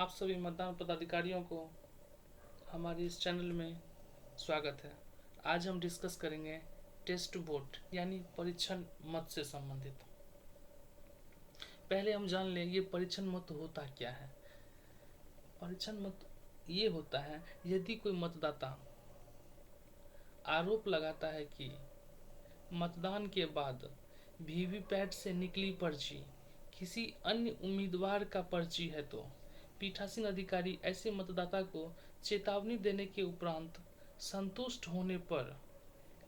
आप सभी मतदान पदाधिकारियों को हमारे इस चैनल में स्वागत है। आज हम डिस्कस करेंगे टेस्ट वोट यानी परीक्षण मत से संबंधित। पहले हम जान लें ये परीक्षण मत होता क्या है। परीक्षण मत ये होता है यदि कोई मतदाता आरोप लगाता है कि मतदान के बाद वीवीपैट से निकली पर्ची किसी अन्य उम्मीदवार का पर्ची है तो पीठासीन अधिकारी ऐसे मतदाता को चेतावनी देने के उपरांत संतुष्ट होने पर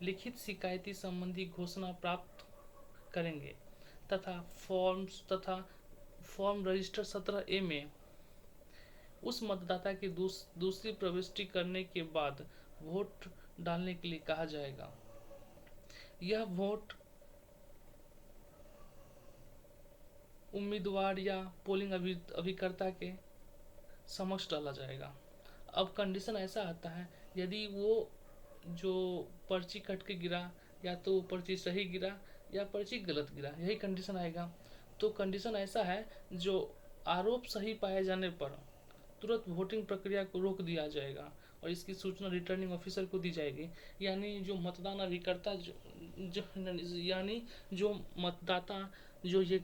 लिखित शिकायती संबंधी घोषणा प्राप्त करेंगे तथा फॉर्म रजिस्टर 17A में उस मतदाता की दूसरी प्रविष्टि करने के बाद वोट डालने के लिए कहा जाएगा। यह वोट उम्मीदवार या पोलिंग अभिकर्ता के समक्ष डाला जाएगा। अब कंडीशन ऐसा आता है यदि वो जो पर्ची कट के गिरा या तो पर्ची सही गिरा या पर्ची गलत गिरा, यही कंडीशन आएगा। तो कंडीशन ऐसा है जो आरोप सही पाए जाने पर तुरंत वोटिंग प्रक्रिया को रोक दिया जाएगा और इसकी सूचना रिटर्निंग ऑफिसर को दी जाएगी। यानी जो मतदान अभिकर्ता यानी जो मतदाता जो ये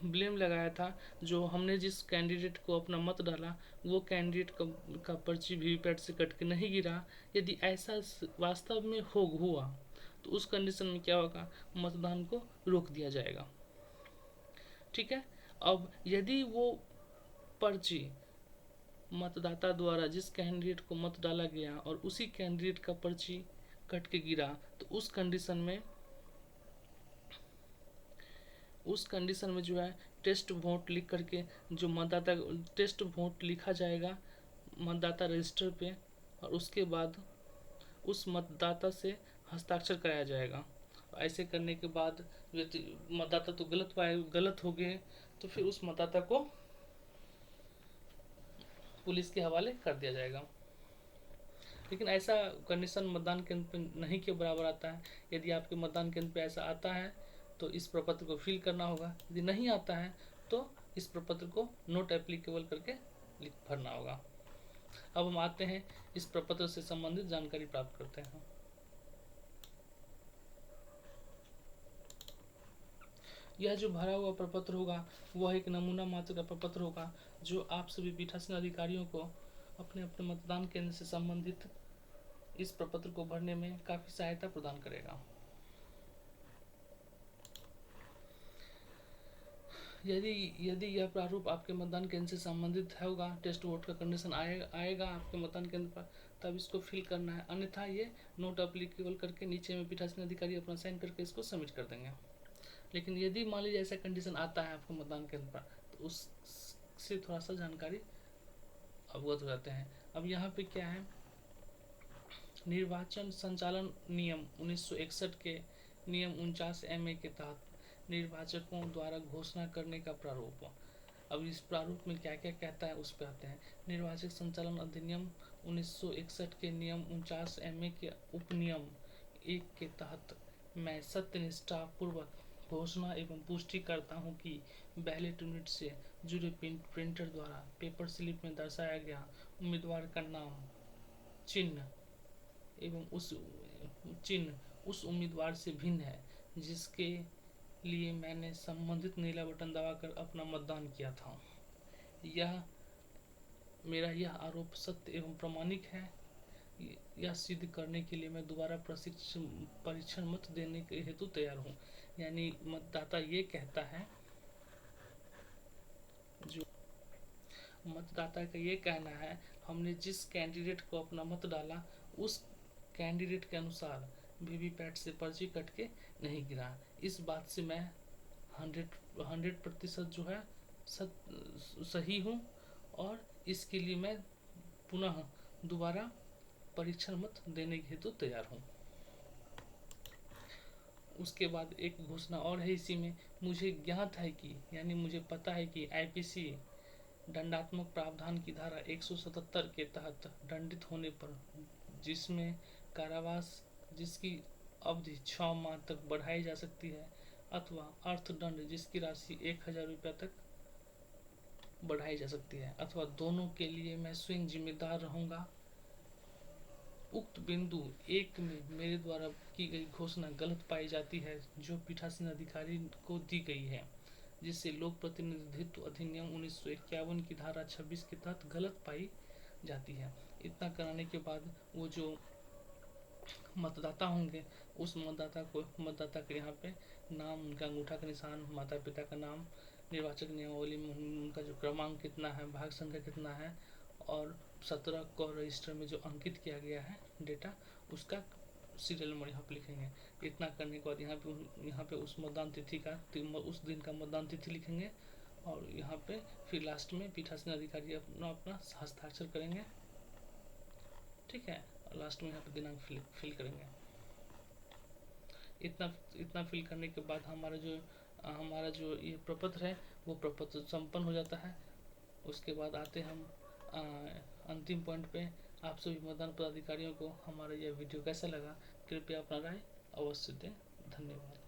ब्लेम लगाया था, जो हमने जिस कैंडिडेट को अपना मत डाला वो कैंडिडेट का पर्ची वीवीपैट से कट के नहीं गिरा, यदि ऐसा वास्तव में हुआ तो उस कंडीशन में क्या होगा, मतदान को रोक दिया जाएगा। ठीक है। अब यदि वो पर्ची मतदाता द्वारा जिस कैंडिडेट को मत डाला गया और उसी कैंडिडेट का पर्ची कट के गिरा तो उस कंडीशन में जो है टेस्ट वोट लिख करके जो मतदाता टेस्ट वोट लिखा जाएगा मतदाता रजिस्टर पे और उसके बाद उस मतदाता से हस्ताक्षर कराया जाएगा। ऐसे करने के बाद मतदाता तो गलत हो गए तो फिर उस मतदाता को पुलिस के हवाले कर दिया जाएगा। लेकिन ऐसा कंडीशन मतदान केंद्र पर नहीं के बराबर आता है। यदि आपके मतदान केंद्र पर ऐसा आता है तो इस प्रपत्र को फिल करना होगा, यदि नहीं आता है तो इस प्रपत्र को नोट एप्लीकेबल करके भरना होगा। अब हम आते हैं इस प्रपत्र से संबंधित जानकारी प्राप्त करते हैं। यह जो भरा हुआ प्रपत्र होगा वह एक नमूना मात्र का प्रपत्र होगा जो आप सभी पीठासीन अधिकारियों को अपने अपने मतदान केंद्र से संबंधित इस प्रपत्र को भरने में काफी सहायता प्रदान करेगा। यदि यह प्रारूप आपके मतदान केंद्र से संबंधित होगा, टेस्ट वोट का कंडीशन आएगा आपके मतदान केंद्र पर, तब इसको फिल करना है। अन्यथा ये नोट एप्लीकेबल करके नीचे में पीठासीन अधिकारी अपना साइन करके इसको सबमिट कर देंगे। लेकिन यदि मान लीजिए ऐसा कंडीशन आता है आपके मतदान केंद्र पर तो उससे थोड़ा सा जानकारी अवगत हो जाते हैं। अब यहाँ पे क्या है, निर्वाचन संचालन नियम 1961 के नियम 49 MA के तहत निर्वाचकों द्वारा घोषणा करने का प्रारूप। अब इस प्रारूप में क्या क्या कहता है उस पर आते हैं। निर्वाचक संचालन अधिनियम 1961 के नियम 49 MA के उपनियम 1 के तहत मैं सत्यनिष्ठा पूर्वक घोषणा एवं पुष्टि करता हूँ कि बैलेट यूनिट से जुड़े प्रिंटर द्वारा पेपर स्लिप में दर्शाया गया उम्मीदवार का नाम चिन्ह एवं उस उम्मीदवार से भिन्न है जिसके लिए मैंने संबंधित नीला बटन दबाकर अपना मतदान किया था। मेरा यह आरोप सत्य एवं प्रमाणिक है। यह सिद्ध करने के लिए मैं दोबारा परीक्षण मत देने के हेतु तैयार हूँ। यानी मतदाता ये कहता है, जो मतदाता का ये कहना है हमने जिस कैंडिडेट को अपना मत डाला उस कैंडिडेट के अनुसार वीवीपैट से पर्ची कट के नहीं गिरा। इस बात से मैं 100% जो है सही हूँ और इसके लिए मैं पुनः दोबारा परीक्षण मत देने के हेतु तैयार हूँ। उसके बाद एक घोषणा और है इसी में, मुझे ज्ञात है कि यानी मुझे पता है कि आईपीसी दंडात्मक प्रावधान की धारा 177 के तहत दंडित होने पर जिसमें कारावास जिसकी अवधि 6 माह तक बढ़ाई जा सकती है अथवा अर्थदंड जिसकी राशि 1000 रुपया तक बढ़ाई जा सकती है, अथवा दोनों के लिए मैं स्वयं जिम्मेदार रहूंगा। उक्त बिंदु 1 में मेरे द्वारा की गई घोषणा गलत पाई जाती है जो पीठासीन अधिकारी को दी गई है, जिससे लोक प्रतिनिधित्व अधिनियम 1951 की धारा 26 के तहत गलत पाई जाती है। इतना कराने के बाद वो जो मतदाता होंगे, उस मतदाता के यहाँ पे नाम, उनका अंगूठा का निशान, माता पिता का नाम, निर्वाचक नियमावली में उनका जो क्रमांक कितना है, भाग संख्या कितना है, और 17 को रजिस्टर में जो अंकित किया गया है डेटा, उसका सीरियल नंबर यहाँ पे लिखेंगे। इतना करने के बाद यहाँ पे उस मतदान तिथि का, उस दिन का मतदान तिथि लिखेंगे, और यहाँ पे फिर लास्ट में पीठासीन अधिकारी अपना अपना हस्ताक्षर करेंगे। ठीक है, लास्ट में यहाँ पे दिनांक फिल करेंगे। इतना फिल करने के बाद हमारा जो ये प्रपत्र है वो प्रपत्र संपन्न हो जाता है। उसके बाद आते हम अंतिम पॉइंट पे। आप सभी मतदान पदाधिकारियों को हमारा यह वीडियो कैसा लगा, कृपया अपना राय अवश्य दें। धन्यवाद।